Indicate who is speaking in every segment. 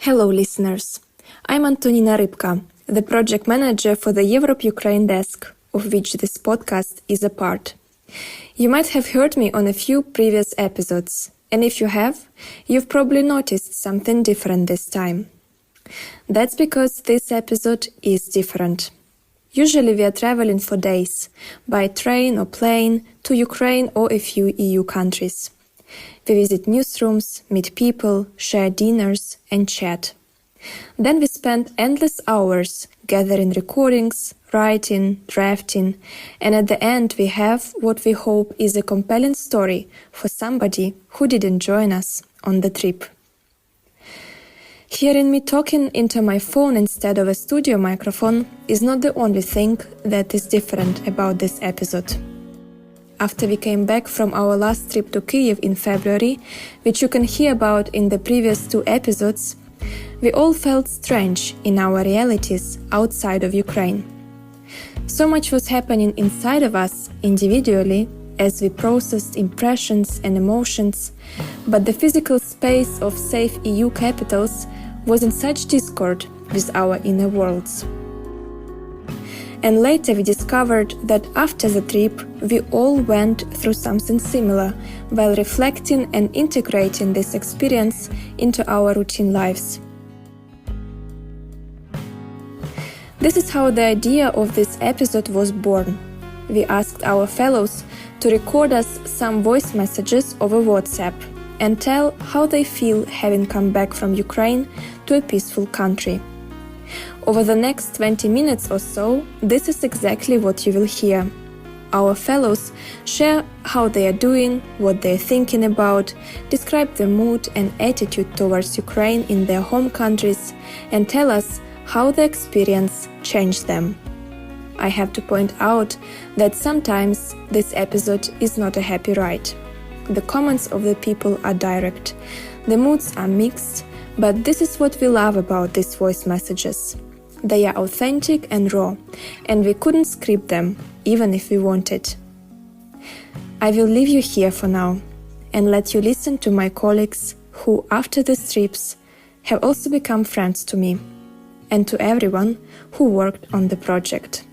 Speaker 1: Hello, listeners. I'm Antonina Rybka, the project manager for the Europe-Ukraine desk, of which this podcast is a part. You might have heard me on a few previous episodes, and if you have, you've probably noticed something different this time. That's because this episode is different. Usually we are traveling for days, by train or plane, to Ukraine or a few EU countries. We visit newsrooms, meet people, share dinners and chat. Then we spend endless hours gathering recordings, writing, drafting, and at the end we have what we hope is a compelling story for somebody who didn't join us on the trip. Hearing me talking into my phone instead of a studio microphone is not the only thing that is different about this episode. After we came back from our last trip to Kyiv in February, which you can hear about in the previous 2 episodes, we all felt strange in our realities outside of Ukraine. So much was happening inside of us individually as we processed impressions and emotions, but the physical space of safe EU capitals was in such discord with our inner worlds. And later we discovered that after the trip, we all went through something similar while reflecting and integrating this experience into our routine lives. This is how the idea of this episode was born. We asked our fellows to record us some voice messages over WhatsApp and tell how they feel having come back from Ukraine to a peaceful country. Over the next 20 minutes or so, this is exactly what you will hear. Our fellows share how they are doing, what they are thinking about, describe the mood and attitude towards Ukraine in their home countries, and tell us how the experience changed them. I have to point out that sometimes this episode is not a happy ride. The comments of the people are direct, the moods are mixed, but this is what we love about these voice messages. They are authentic and raw, and we couldn't script them, even if we wanted. I will leave you here for now, and let you listen to my colleagues who, after these trips, have also become friends to me, and to everyone who worked on the project.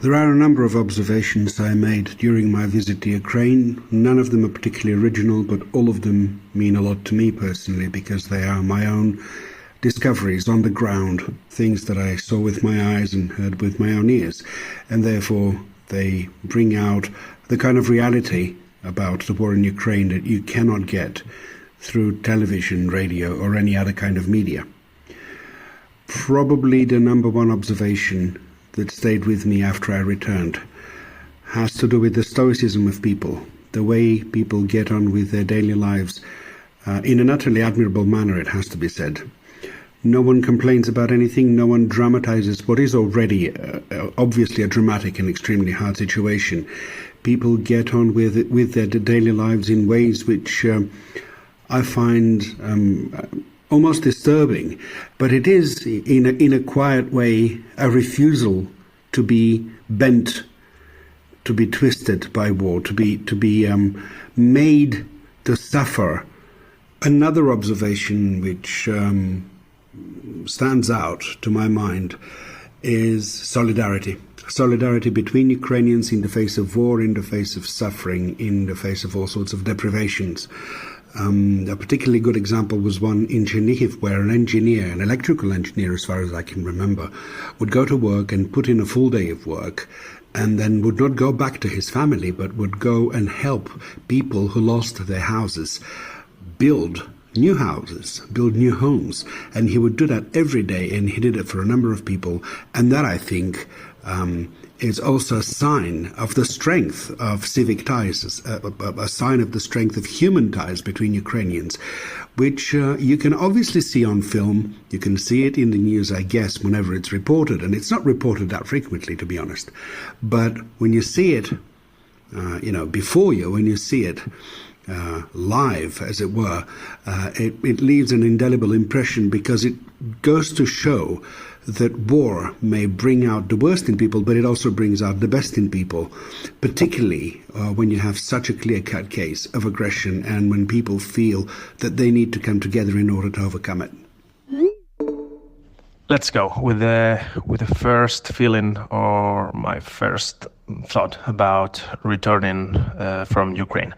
Speaker 2: There are a number of observations I made during my visit to Ukraine. None of them are particularly original, but all of them mean a lot to me personally because they are my own discoveries on the ground, things that I saw with my eyes and heard with my own ears, and therefore they bring out the kind of reality about the war in Ukraine that you cannot get through television, radio, or any other kind of media. Probably the number one observation that stayed with me after I returned has to do with the stoicism of people, the way people get on with their daily lives in an utterly admirable manner, it has to be said. No one complains about anything, no one dramatizes what is already obviously a dramatic and extremely hard situation. People get on with their daily lives in ways which I find almost disturbing, but it is in a quiet way a refusal to be bent, to be twisted by war, to be made to suffer. Another observation which stands out to my mind is solidarity. Solidarity between Ukrainians in the face of war, in the face of suffering, in the face of all sorts of deprivations. A particularly good example was one in Chernihiv, where an engineer, an electrical engineer as far as I can remember, would go to work and put in a full day of work and then would not go back to his family but would go and help people who lost their houses build new houses, build new homes. And he would do that every day, and he did it for a number of people. And that, I think, is also a sign of the strength of civic ties, a sign of the strength of human ties between Ukrainians, which you can obviously see on film. You can see it in the news, I guess, whenever it's reported, and it's not reported that frequently, to be honest. But when you see it, before you, when you see it live, as it were, it leaves an indelible impression, because it goes to show that war may bring out the worst in people, but it also brings out the best in people, particularly when you have such a clear-cut case of aggression and when people feel that they need to come together in order to overcome it.
Speaker 3: Let's go with the first feeling or my first thought about returning from Ukraine.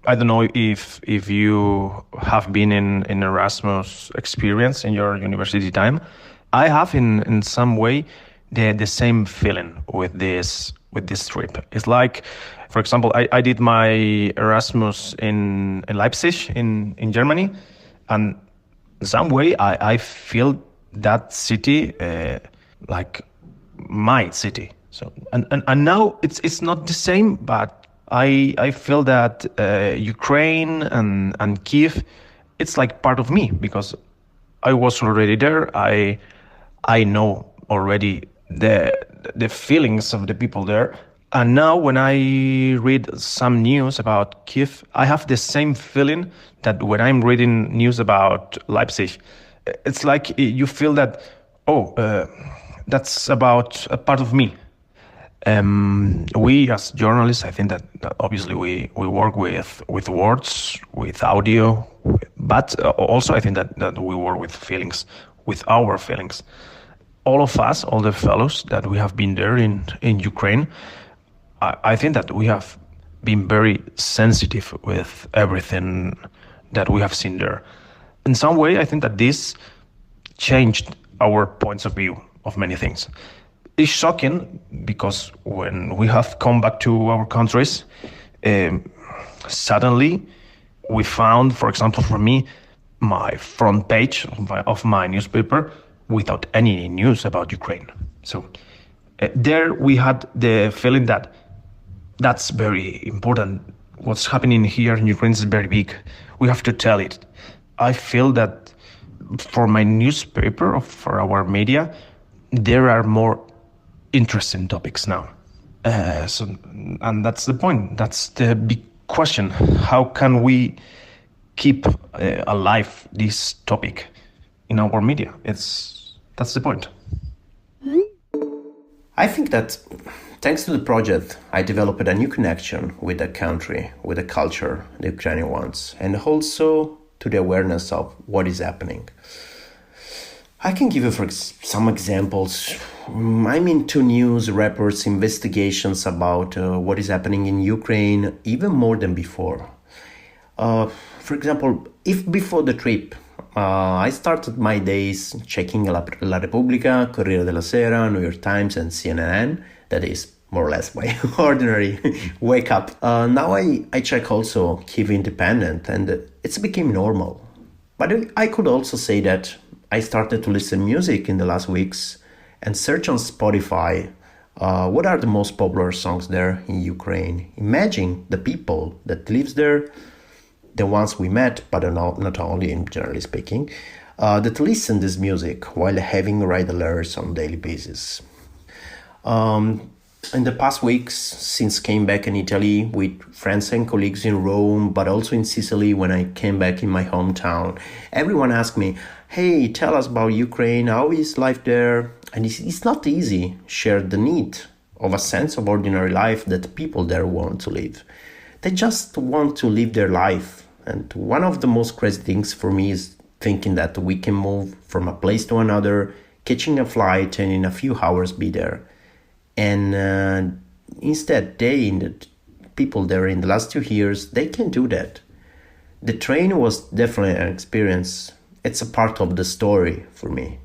Speaker 3: I don't know if you have been in Erasmus experience in your university time. I have in some way the same feeling with this trip. It's like, for example, I did my Erasmus in Leipzig in Germany, and in some way I feel that city like my city. So and now it's not the same, but I feel that Ukraine and Kyiv, it's like part of me because I was already there. I know already the feelings of the people there. And now when I read some news about Kyiv, I have the same feeling that when I'm reading news about Leipzig. It's like you feel that, that's about a part of me. We as journalists, I think that obviously we work with words, with audio, but also I think that we work with feelings, with our feelings. All of us, all the fellows that we have been there in Ukraine, I think that we have been very sensitive with everything that we have seen there. In some way, I think that this changed our points of view of many things. It's shocking because when we have come back to our countries, suddenly we found, for example, for me, my front page of my newspaper without any news about Ukraine. So there we had the feeling that that's very important. What's happening here in Ukraine is very big. We have to tell it. I feel that for my newspaper, or for our media, there are more interesting topics now. And that's the point. That's the big question. How can we keep alive this topic in our media? That's the point.
Speaker 4: I think that thanks to the project, I developed a new connection with the country, with the culture, the Ukrainian ones, and also to the awareness of what is happening. I can give you some examples. I'm into news, reports, investigations about what is happening in Ukraine, even more than before. For example, if before the trip, I started my days checking La Repubblica, Corriere della Sera, New York Times, and CNN. That is more or less my ordinary wake up. Now I check also Kyiv Independent, and it's became normal. But I could also say that I started to listen music in the last weeks and search on Spotify what are the most popular songs there in Ukraine. Imagine the people that lives there, the ones we met, but not only, in generally speaking, that listen this music while having red alerts on a daily basis. In the past weeks, since came back in Italy with friends and colleagues in Rome, but also in Sicily when I came back in my hometown, everyone asked me, hey, tell us about Ukraine, how is life there? And it's not easy, share the need of a sense of ordinary life that people there want to live. They just want to live their life. And one of the most crazy things for me is thinking that we can move from a place to another, catching a flight, and in a few hours be there. And instead, the people there in the last 2 years, they can do that. The train was definitely an experience. It's a part of the story for me.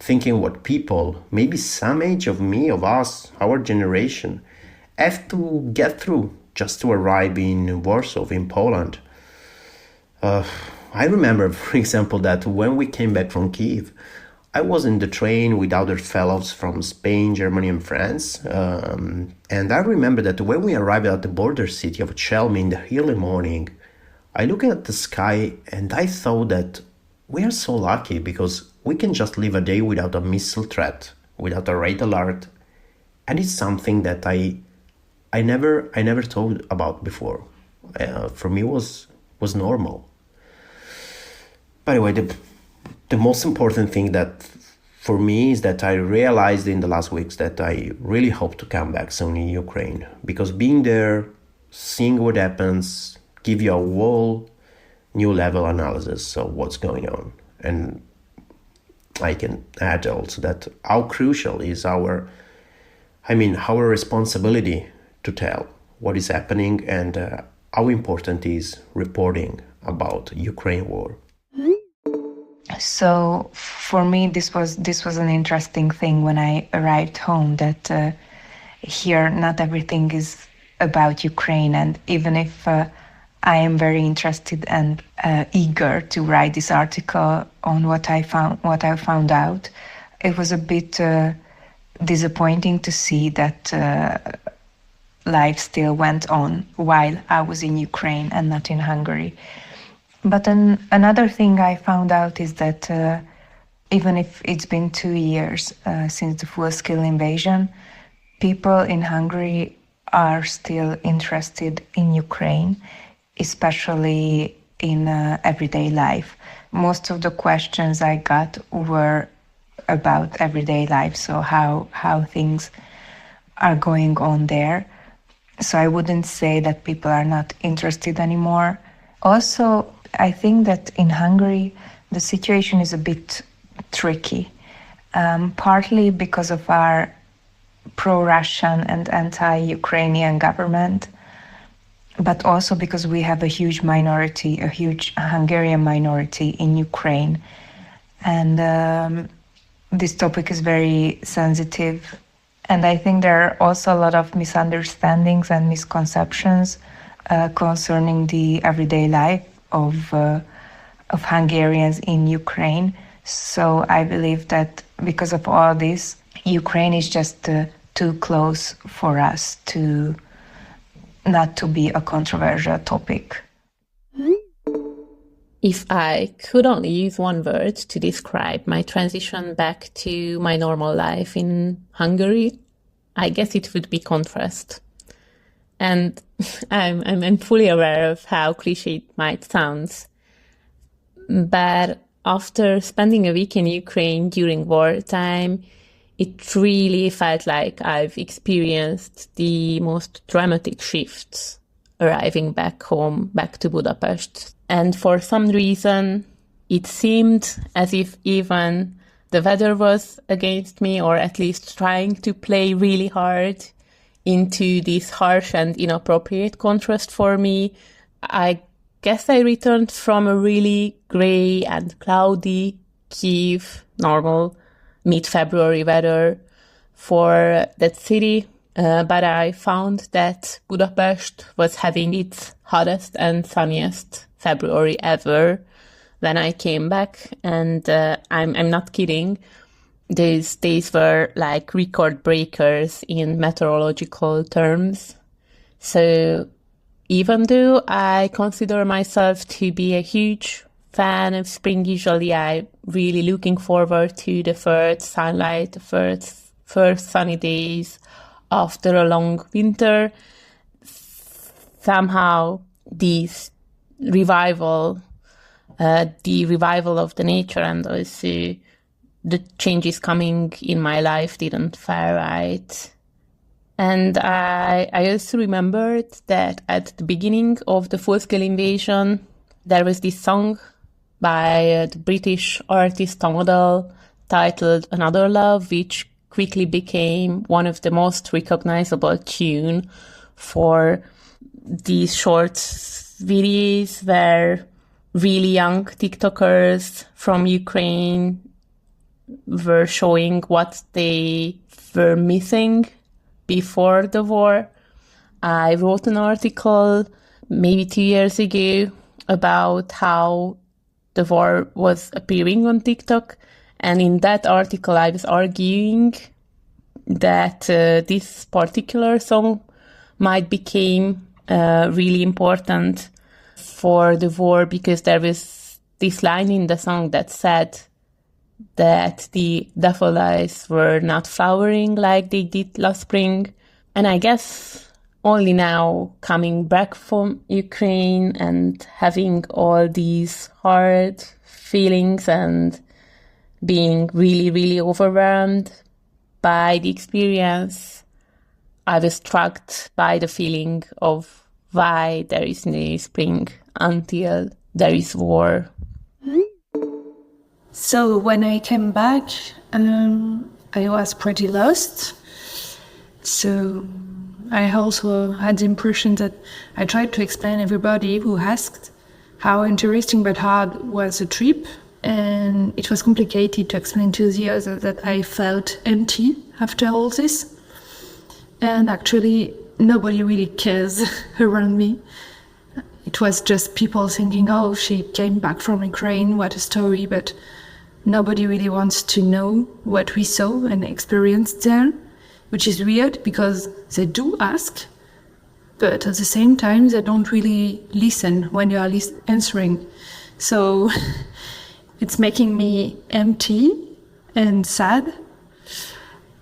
Speaker 4: Thinking what people, maybe some age of me, of us, our generation, have to get through just to arrive in Warsaw, in Poland. I remember, for example, that when we came back from Kyiv, I was in the train with other fellows from Spain, Germany, and France. And I remember that when we arrived at the border city of Chelmy in the early morning, I looked at the sky and I thought that we are so lucky because we can just live a day without a missile threat, without a red alert. And it's something that I never thought about before. For me, was normal. By the way, the most important thing that for me is that I realized in the last weeks that I really hope to come back soon in Ukraine, because being there, seeing what happens, give you a whole new level analysis of what's going on. And I can add also that how crucial is our responsibility to tell what is happening, and how important is reporting about Ukraine war.
Speaker 5: So for me, this was an interesting thing when I arrived home, that here not everything is about Ukraine, and even if I am very interested and eager to write this article on what I found out, it was a bit disappointing to see that life still went on while I was in Ukraine and not in Hungary. But another thing I found out is that even if it's been 2 years since the full-scale invasion, people in Hungary are still interested in Ukraine, especially in everyday life. Most of the questions I got were about everyday life, so how things are going on there. So I wouldn't say that people are not interested anymore. Also, I think that in Hungary, the situation is a bit tricky, partly because of our pro-Russian and anti-Ukrainian government, but also because we have a huge Hungarian minority in Ukraine. And this topic is very sensitive. And I think there are also a lot of misunderstandings and misconceptions concerning the everyday life of Hungarians in Ukraine. So I believe that because of all this, Ukraine is just too close for us to not to be a controversial topic.
Speaker 6: If I could only use one word to describe my transition back to my normal life in Hungary, I guess it would be contrast. And I'm fully aware of how cliche it might sound. But after spending a week in Ukraine during wartime, it really felt like I've experienced the most dramatic shifts arriving back home, back to Budapest. And for some reason, it seemed as if even the weather was against me, or at least trying to play really hard into this harsh and inappropriate contrast for me. I guess I returned from a really grey and cloudy Kyiv, normal mid-February weather for that city, but I found that Budapest was having its hottest and sunniest February ever when I came back, and I'm not kidding. These days were like record breakers in meteorological terms. So even though I consider myself to be a huge fan of spring, usually I'm really looking forward to the first sunlight, the first sunny days after a long winter. Somehow this revival, the revival of the nature, and also the changes coming in my life didn't fare right. And I also remembered that at the beginning of the full-scale invasion, there was this song by the British artist Tom Odell titled Another Love, which quickly became one of the most recognizable tune for these short videos where really young TikTokers from Ukraine were showing what they were missing before the war. I wrote an article maybe 2 years ago about how the war was appearing on TikTok. And in that article, I was arguing that this particular song might become really important for the war, because there was this line in the song that said that the daffodils were not flowering like they did last spring. And I guess only now, coming back from Ukraine and having all these hard feelings and being really, really overwhelmed by the experience. I was struck by the feeling of why there is no spring until there is war.
Speaker 7: So when I came back, I was pretty lost. So I also had the impression that I tried to explain everybody who asked how interesting but hard was the trip. And it was complicated to explain to the others that I felt empty after all this. And actually, nobody really cares around me. It was just people thinking, oh, she came back from Ukraine, what a story. But nobody really wants to know what we saw and experienced there, which is weird because they do ask, but at the same time, they don't really listen when you are answering. So it's making me empty and sad.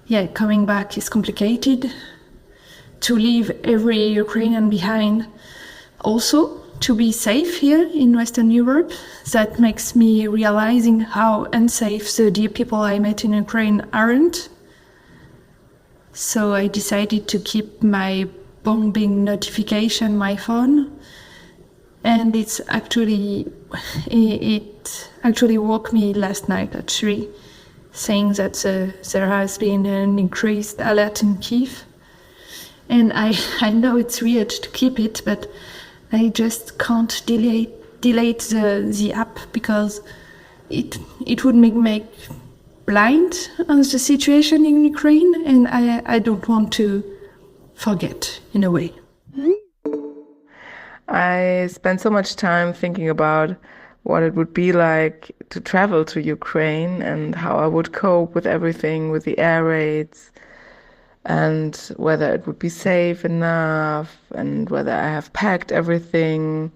Speaker 7: Yeah, coming back is complicated. To leave every Ukrainian behind, also to be safe here in Western Europe, that makes me realizing how unsafe the dear people I met in Ukraine aren't. So I decided to keep my bombing notification on my phone, and it actually woke me last night at 3, saying that there has been an increased alert in Kyiv. And I know it's weird to keep it, but I just can't delete the app because it would make me blind on the situation in Ukraine, and I don't want to forget in a way.
Speaker 8: I spent so much time thinking about what it would be like to travel to Ukraine and how I would cope with everything, with the air raids, and whether it would be safe enough and whether I have packed everything.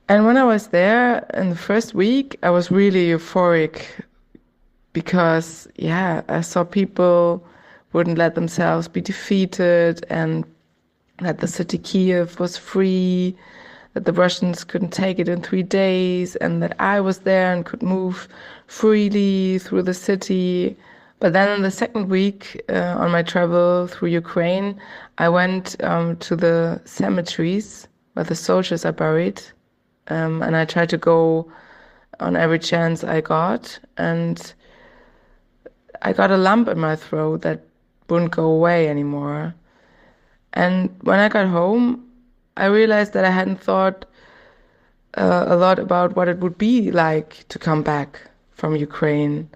Speaker 8: And when I was there in the first week, I was really euphoric because, I saw people wouldn't let themselves be defeated, and that the city Kyiv was free, that the Russians couldn't take it in 3 days, and that I was there and could move freely through the city. But then in the second week on my travel through Ukraine, I went to the cemeteries where the soldiers are buried, and I tried to go on every chance I got, and I got a lump in my throat that wouldn't go away anymore. And when I got home, I realized that I hadn't thought a lot about what it would be like to come back from Ukraine.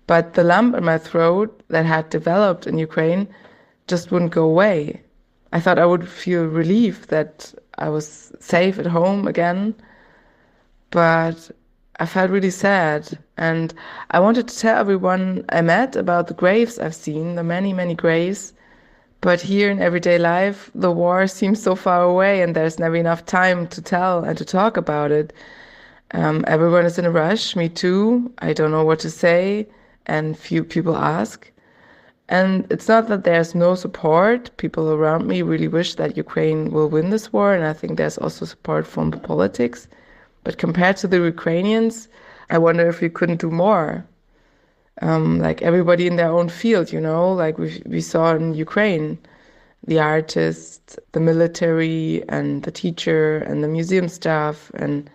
Speaker 8: But the lump in my throat that had developed in Ukraine just wouldn't go away. I thought I would feel relief that I was safe at home again, but I felt really sad. And I wanted to tell everyone I met about the graves I've seen, the many, many graves. But here in everyday life, the war seems so far away and there's never enough time to tell and to talk about it. Everyone is in a rush, me too. I don't know what to say, and few people ask. And it's not that there's no support. People around me really wish that Ukraine will win this war, and I think there's also support from the politics. But compared to the Ukrainians, I wonder if we couldn't do more. Like everybody in their own field, like we saw in Ukraine, the artists, the military, and the teacher, and the museum staff, and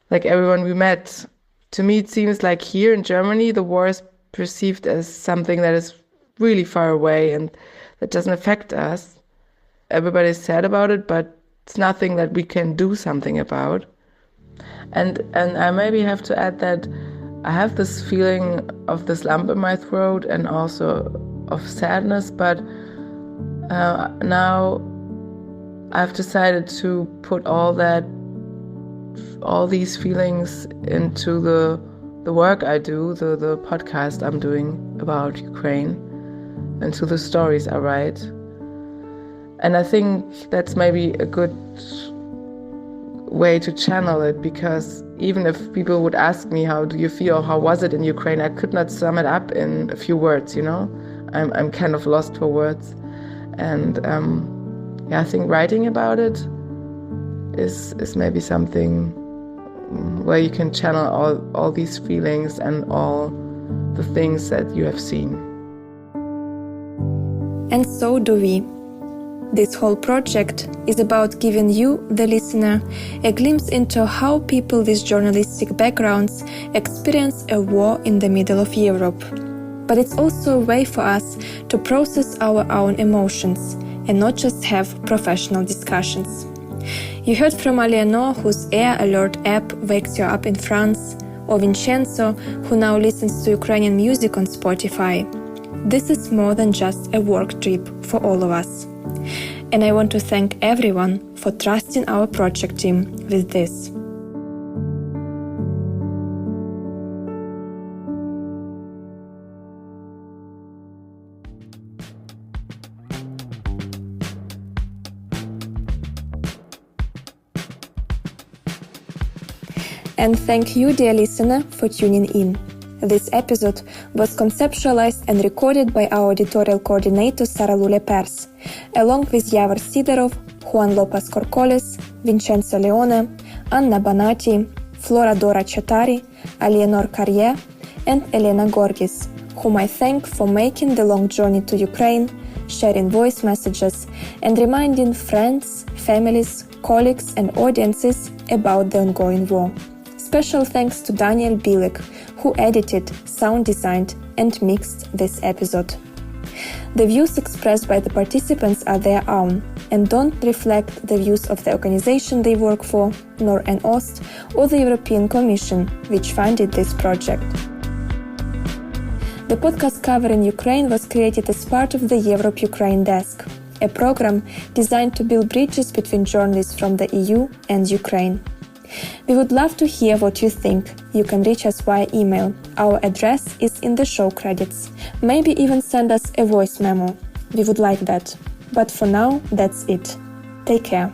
Speaker 8: like everyone we met. To me, it seems like here in Germany, the war is perceived as something that is really far away and that doesn't affect us. Everybody's sad about it, but it's nothing that we can do something about. And I maybe have to add that I have this feeling of this lump in my throat and also of sadness, but now I've decided to put all these feelings into the work I do, the podcast I'm doing about Ukraine, and to the stories I write. And I think that's maybe a good way to channel it, because even if people would ask me, how do you feel, how was it in Ukraine, I could not sum it up in a few words, I'm kind of lost for words. And I think writing about it is maybe something where you can channel all these feelings and all the things that you have seen.
Speaker 1: And so do we. This whole project is about giving you, the listener, a glimpse into how people with journalistic backgrounds experience a war in the middle of Europe. But it's also a way for us to process our own emotions and not just have professional discussions. You heard from Aliénor, whose Air Alert app wakes you up in France, or Vincenzo, who now listens to Ukrainian music on Spotify. This is more than just a work trip for all of us. And I want to thank everyone for trusting our project team with this. And thank you, dear listener, for tuning in. This episode was conceptualized and recorded by our editorial coordinator Sarah-Lou Lepers, along with Javor Sidorov, Juan Lopez Corcoles, Vincenzo Leone, Anna Banati, Flora Dora Chatari, Aliénor Carrier, and Elena Gorgis, whom I thank for making the long journey to Ukraine, sharing voice messages, and reminding friends, families, colleagues, and audiences about the ongoing war. Special thanks to Daniel Bilyk, who edited, sound designed, and mixed this episode. The views expressed by the participants are their own and don't reflect the views of the organization they work for, nor n-ost or the European Commission, which funded this project. The podcast covering Ukraine was created as part of the Europe-Ukraine Desk, a program designed to build bridges between journalists from the EU and Ukraine. We would love to hear what you think. You can reach us via email. Our address is in the show credits. Maybe even send us a voice memo. We would like that. But for now, that's it. Take care.